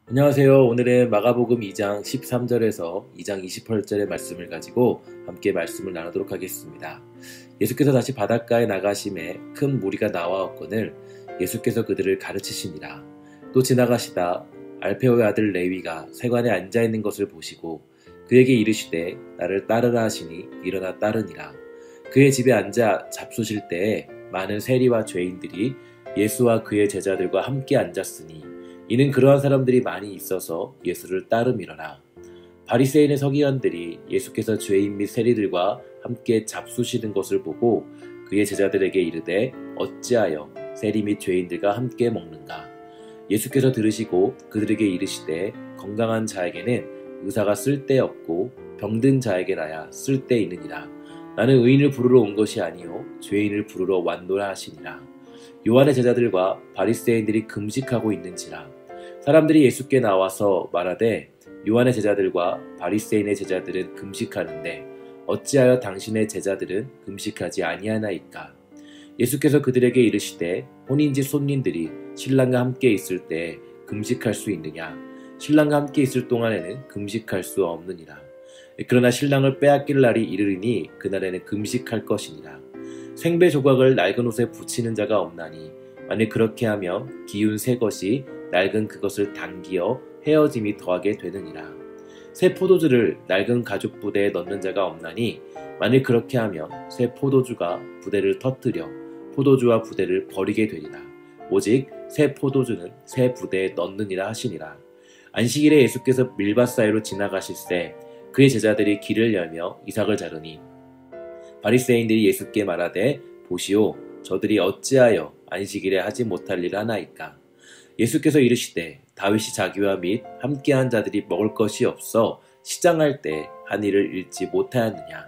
안녕하세요. 오늘은 마가복음 2장 13절에서 2장 28절의 말씀을 가지고 함께 말씀을 나누도록 하겠습니다. 예수께서 다시 바닷가에 나가심에 큰 무리가 나와왔거늘 예수께서 그들을 가르치시니라. 또 지나가시다 알페오의 아들 레위가 세관에 앉아있는 것을 보시고 그에게 이르시되 나를 따르라 하시니 일어나 따르니라. 그의 집에 앉아 잡수실 때에 많은 세리와 죄인들이 예수와 그의 제자들과 함께 앉았으니 이는 그러한 사람들이 많이 있어서 예수를 따름이러라. 바리새인의 서기관들이 예수께서 죄인 및 세리들과 함께 잡수시는 것을 보고 그의 제자들에게 이르되 어찌하여 세리 및 죄인들과 함께 먹는가. 예수께서 들으시고 그들에게 이르시되 건강한 자에게는 의사가 쓸데없고 병든 자에게나야 쓸데있느니라. 나는 의인을 부르러 온 것이 아니요 죄인을 부르러 왔노라 하시니라. 요한의 제자들과 바리새인들이 금식하고 있는지라. 사람들이 예수께 나와서 말하되 요한의 제자들과 바리새인의 제자들은 금식하는데 어찌하여 당신의 제자들은 금식하지 아니하나이까. 예수께서 그들에게 이르시되 혼인집 손님들이 신랑과 함께 있을 때 금식할 수 있느냐. 신랑과 함께 있을 동안에는 금식할 수 없느니라. 그러나 신랑을 빼앗길 날이 이르리니 그날에는 금식할 것이니라. 생배 조각을 낡은 옷에 붙이는 자가 없나니 만일 그렇게 하면 기운 새 것이 낡은 그것을 당기어 헤어짐이 더하게 되느니라. 새 포도주를 낡은 가죽 부대에 넣는 자가 없나니 만일 그렇게 하면 새 포도주가 부대를 터뜨려 포도주와 부대를 버리게 되리라. 오직 새 포도주는 새 부대에 넣느니라 하시니라. 안식일에 예수께서 밀밭 사이로 지나가실새 그의 제자들이 길을 열며 이삭을 자르니 바리새인들이 예수께 말하되 보시오 저들이 어찌하여 안식일에 하지 못할 일을 하나이까. 예수께서 이르시되 다윗이 자기와 및 함께한 자들이 먹을 것이 없어 시장할 때 한 일을 잃지 못하였느냐.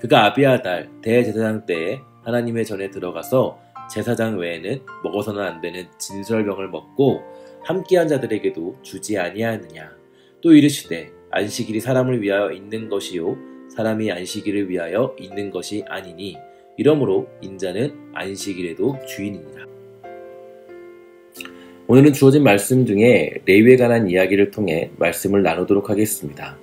그가 아비아달 대제사장 때에 하나님의 전에 들어가서 제사장 외에는 먹어서는 안 되는 진설병을 먹고 함께한 자들에게도 주지 아니하였느냐. 또 이르시되 안식일이 사람을 위하여 있는 것이요 사람이 안식일을 위하여 있는 것이 아니니 이러므로 인자는 안식일에도 주인이니라. 오늘은 주어진 말씀 중에 레위에 관한 이야기를 통해 말씀을 나누도록 하겠습니다.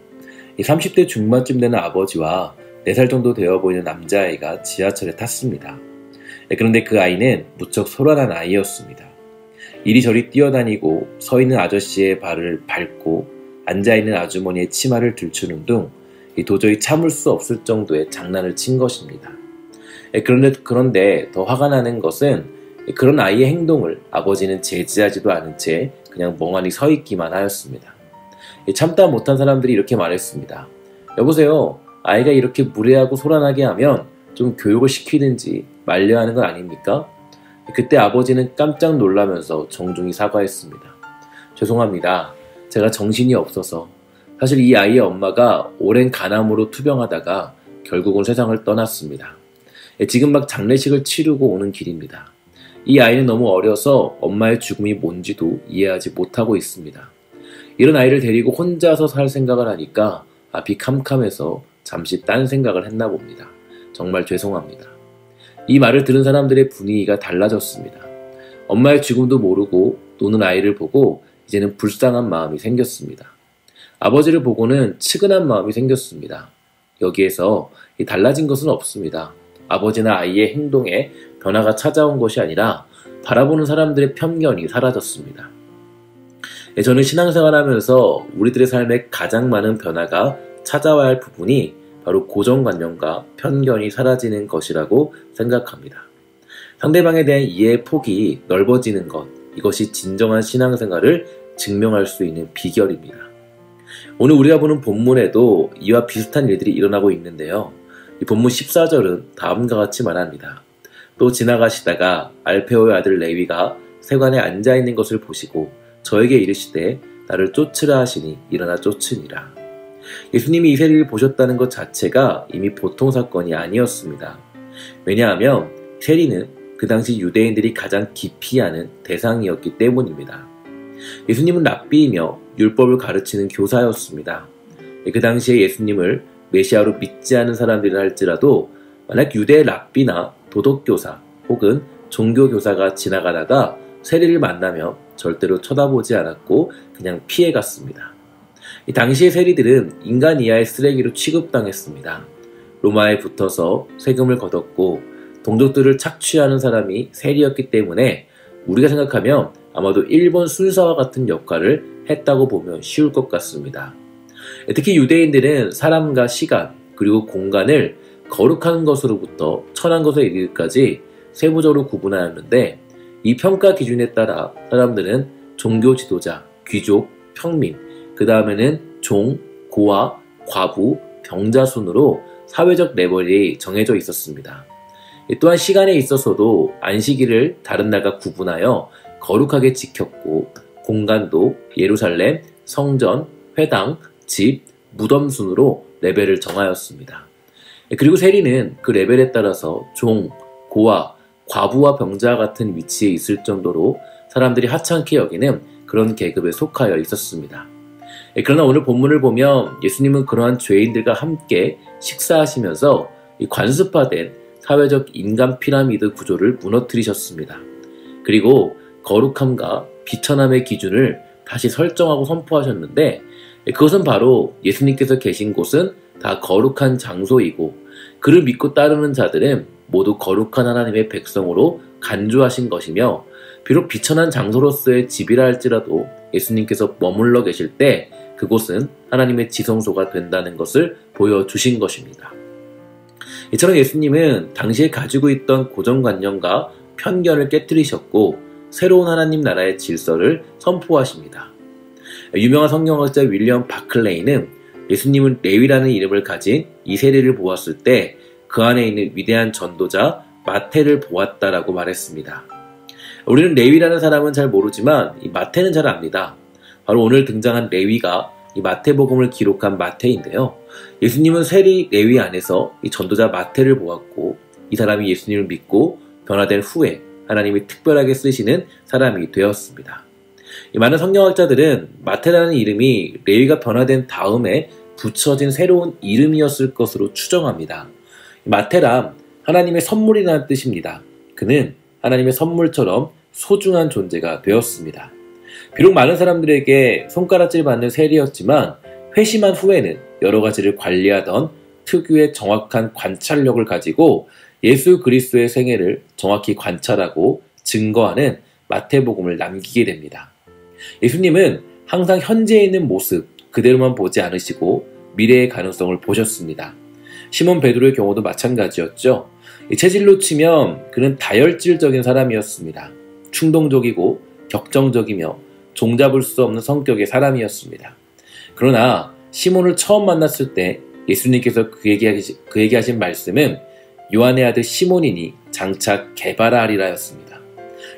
30대 중반쯤 되는 아버지와 4살 정도 되어 보이는 남자아이가 지하철에 탔습니다. 그런데 그 아이는 무척 소란한 아이였습니다. 이리저리 뛰어다니고 서 있는 아저씨의 발을 밟고 앉아있는 아주머니의 치마를 들추는 등 도저히 참을 수 없을 정도의 장난을 친 것입니다. 그런데 더 화가 나는 것은 그런 아이의 행동을 아버지는 제지하지도 않은 채 그냥 멍하니 서 있기만 하였습니다. 참다 못한 사람들이 이렇게 말했습니다. 여보세요. 아이가 이렇게 무례하고 소란하게 하면 좀 교육을 시키든지 말려야 하는 건 아닙니까? 그때 아버지는 깜짝 놀라면서 정중히 사과했습니다. 죄송합니다. 제가 정신이 없어서. 사실 이 아이의 엄마가 오랜 간암으로 투병하다가 결국은 세상을 떠났습니다. 지금 막 장례식을 치르고 오는 길입니다. 이 아이는 너무 어려서 엄마의 죽음이 뭔지도 이해하지 못하고 있습니다. 이런 아이를 데리고 혼자서 살 생각을 하니까 앞이 캄캄해서 잠시 딴 생각을 했나 봅니다. 정말 죄송합니다. 이 말을 들은 사람들의 분위기가 달라졌습니다. 엄마의 죽음도 모르고 노는 아이를 보고 이제는 불쌍한 마음이 생겼습니다. 아버지를 보고는 측은한 마음이 생겼습니다. 여기에서 달라진 것은 없습니다. 아버지나 아이의 행동에 변화가 찾아온 것이 아니라 바라보는 사람들의 편견이 사라졌습니다. 저는 신앙생활하면서 우리들의 삶에 가장 많은 변화가 찾아와야 할 부분이 바로 고정관념과 편견이 사라지는 것이라고 생각합니다. 상대방에 대한 이해의 폭이 넓어지는 것, 이것이 진정한 신앙생활을 증명할 수 있는 비결입니다. 오늘 우리가 보는 본문에도 이와 비슷한 일들이 일어나고 있는데요. 이 본문 14절은 다음과 같이 말합니다. 또 지나가시다가 알페오의 아들 레위가 세관에 앉아있는 것을 보시고 저에게 이르시되 나를 쫓으라 하시니 일어나 쫓으니라. 예수님이 이 세리를 보셨다는 것 자체가 이미 보통 사건이 아니었습니다. 왜냐하면 세리는 그 당시 유대인들이 가장 기피하는 대상이었기 때문입니다. 예수님은 랍비이며 율법을 가르치는 교사였습니다. 그 당시에 예수님을 메시아로 믿지 않은 사람들이라 할지라도 만약 유대 랍비나 도덕교사 혹은 종교교사가 지나가다가 세리를 만나며 절대로 쳐다보지 않았고 그냥 피해갔습니다. 이 당시의 세리들은 인간 이하의 쓰레기로 취급당했습니다. 로마에 붙어서 세금을 걷었고 동족들을 착취하는 사람이 세리였기 때문에 우리가 생각하면 아마도 일본 순사와 같은 역할을 했다고 보면 쉬울 것 같습니다. 특히 유대인들은 사람과 시간 그리고 공간을 거룩한 것으로부터 천한 것에 이르기까지 세부적으로 구분하였는데 이 평가 기준에 따라 사람들은 종교 지도자, 귀족, 평민, 그 다음에는 종, 고아, 과부, 병자 순으로 사회적 레벨이 정해져 있었습니다. 또한 시간에 있어서도 안식일을 다른 날과 구분하여 거룩하게 지켰고 공간도 예루살렘, 성전, 회당, 집, 무덤 순으로 레벨을 정하였습니다. 그리고 세리는 그 레벨에 따라서 종, 고아, 과부와 병자와 같은 위치에 있을 정도로 사람들이 하찮게 여기는 그런 계급에 속하여 있었습니다. 그러나 오늘 본문을 보면 예수님은 그러한 죄인들과 함께 식사하시면서 이 관습화된 사회적 인간 피라미드 구조를 무너뜨리셨습니다. 그리고 거룩함과 비천함의 기준을 다시 설정하고 선포하셨는데 그것은 바로 예수님께서 계신 곳은 다 거룩한 장소이고 그를 믿고 따르는 자들은 모두 거룩한 하나님의 백성으로 간주하신 것이며 비록 비천한 장소로서의 집이라 할지라도 예수님께서 머물러 계실 때 그곳은 하나님의 지성소가 된다는 것을 보여주신 것입니다. 이처럼 예수님은 당시에 가지고 있던 고정관념과 편견을 깨뜨리셨고 새로운 하나님 나라의 질서를 선포하십니다. 유명한 성경학자 윌리엄 바클레이는 예수님은 레위라는 이름을 가진 이 세리를 보았을 때 그 안에 있는 위대한 전도자 마태를 보았다라고 말했습니다. 우리는 레위라는 사람은 잘 모르지만 이 마태는 잘 압니다. 바로 오늘 등장한 레위가 이 마태복음을 기록한 마태인데요. 예수님은 세리 레위 안에서 이 전도자 마태를 보았고 이 사람이 예수님을 믿고 변화된 후에 하나님이 특별하게 쓰시는 사람이 되었습니다. 많은 성경학자들은 마태라는 이름이 레위가 변화된 다음에 붙여진 새로운 이름이었을 것으로 추정합니다. 마태란 하나님의 선물이라는 뜻입니다. 그는 하나님의 선물처럼 소중한 존재가 되었습니다. 비록 많은 사람들에게 손가락질 받는 세리였지만 회심한 후에는 여러 가지를 관리하던 특유의 정확한 관찰력을 가지고 예수 그리스도의 생애를 정확히 관찰하고 증거하는 마태복음을 남기게 됩니다. 예수님은 항상 현재에 있는 모습 그대로만 보지 않으시고 미래의 가능성을 보셨습니다. 시몬 베드로의 경우도 마찬가지였죠. 체질로 치면 그는 다혈질적인 사람이었습니다. 충동적이고 격정적이며 종잡을 수 없는 성격의 사람이었습니다. 그러나 시몬을 처음 만났을 때 예수님께서 그에게 하신 말씀은 요한의 아들 시몬이니 장차 게바라하리라였습니다.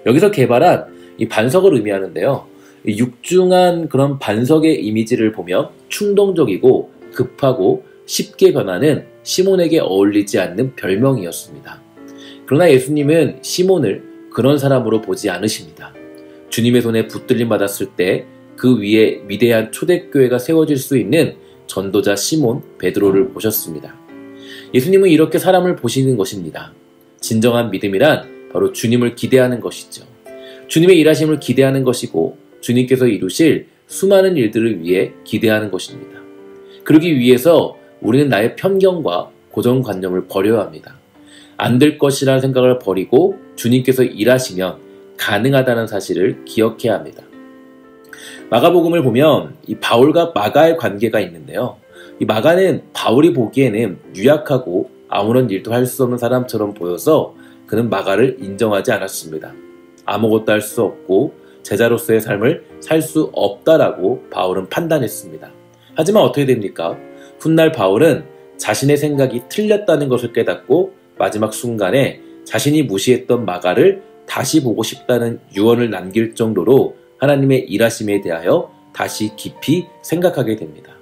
여기서 게바란 이 반석을 의미하는데요. 육중한 그런 반석의 이미지를 보면 충동적이고 급하고 쉽게 변하는 시몬에게 어울리지 않는 별명이었습니다. 그러나 예수님은 시몬을 그런 사람으로 보지 않으십니다. 주님의 손에 붙들림 받았을 때 그 위에 위대한 초대교회가 세워질 수 있는 전도자 시몬 베드로를 보셨습니다. 예수님은 이렇게 사람을 보시는 것입니다. 진정한 믿음이란 바로 주님을 기대하는 것이죠. 주님의 일하심을 기대하는 것이고 주님께서 이루실 수많은 일들을 위해 기대하는 것입니다. 그러기 위해서 우리는 나의 편견과 고정관념을 버려야 합니다. 안 될 것이라는 생각을 버리고 주님께서 일하시면 가능하다는 사실을 기억해야 합니다. 마가복음을 보면 이 바울과 마가의 관계가 있는데요. 이 마가는 바울이 보기에는 유약하고 아무런 일도 할 수 없는 사람처럼 보여서 그는 마가를 인정하지 않았습니다. 아무것도 할 수 없고 제자로서의 삶을 살 수 없다라고 바울은 판단했습니다. 하지만 어떻게 됩니까? 훗날 바울은 자신의 생각이 틀렸다는 것을 깨닫고 마지막 순간에 자신이 무시했던 마가를 다시 보고 싶다는 유언을 남길 정도로 하나님의 일하심에 대하여 다시 깊이 생각하게 됩니다.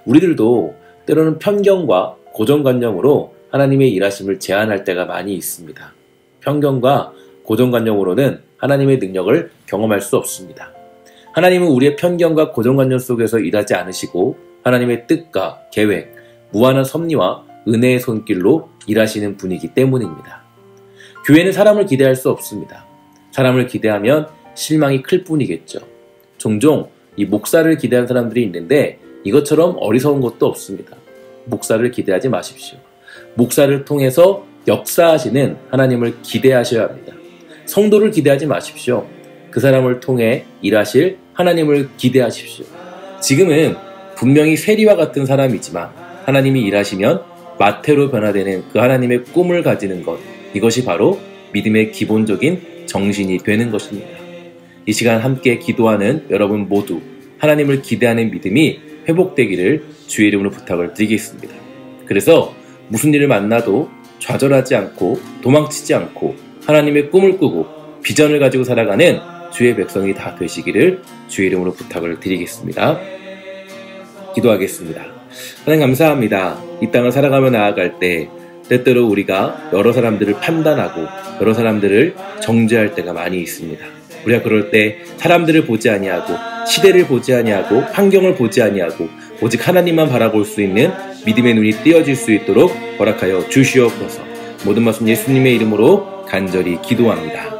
우리들도 때로는 편견과 고정관념으로 하나님의 일하심을 제한할 때가 많이 있습니다. 편견과 고정관념으로는 하나님의 능력을 경험할 수 없습니다. 하나님은 우리의 편견과 고정관념 속에서 일하지 않으시고 하나님의 뜻과 계획, 무한한 섭리와 은혜의 손길로 일하시는 분이기 때문입니다. 교회는 사람을 기대할 수 없습니다. 사람을 기대하면 실망이 클 뿐이겠죠. 종종 이 목사를 기대하는 사람들이 있는데 이것처럼 어리석은 것도 없습니다. 목사를 기대하지 마십시오. 목사를 통해서 역사하시는 하나님을 기대하셔야 합니다. 성도를 기대하지 마십시오. 그 사람을 통해 일하실 하나님을 기대하십시오. 지금은 분명히 세리와 같은 사람이지만 하나님이 일하시면 마태로 변화되는 그 하나님의 꿈을 가지는 것, 이것이 바로 믿음의 기본적인 정신이 되는 것입니다. 이 시간 함께 기도하는 여러분 모두 하나님을 기대하는 믿음이 회복되기를 주의 이름으로 부탁을 드리겠습니다. 그래서 무슨 일을 만나도 좌절하지 않고 도망치지 않고 하나님의 꿈을 꾸고 비전을 가지고 살아가는 주의 백성이 다 되시기를 주의 이름으로 부탁을 드리겠습니다. 기도하겠습니다. 하나님 감사합니다. 이 땅을 살아가며 나아갈 때 때때로 우리가 여러 사람들을 판단하고 여러 사람들을 정죄할 때가 많이 있습니다. 우리가 그럴 때 사람들을 보지 아니하고 시대를 보지 아니하고 환경을 보지 아니하고 오직 하나님만 바라볼 수 있는 믿음의 눈이 띄어질 수 있도록 허락하여 주시옵소서. 모든 말씀 예수님의 이름으로 간절히 기도합니다.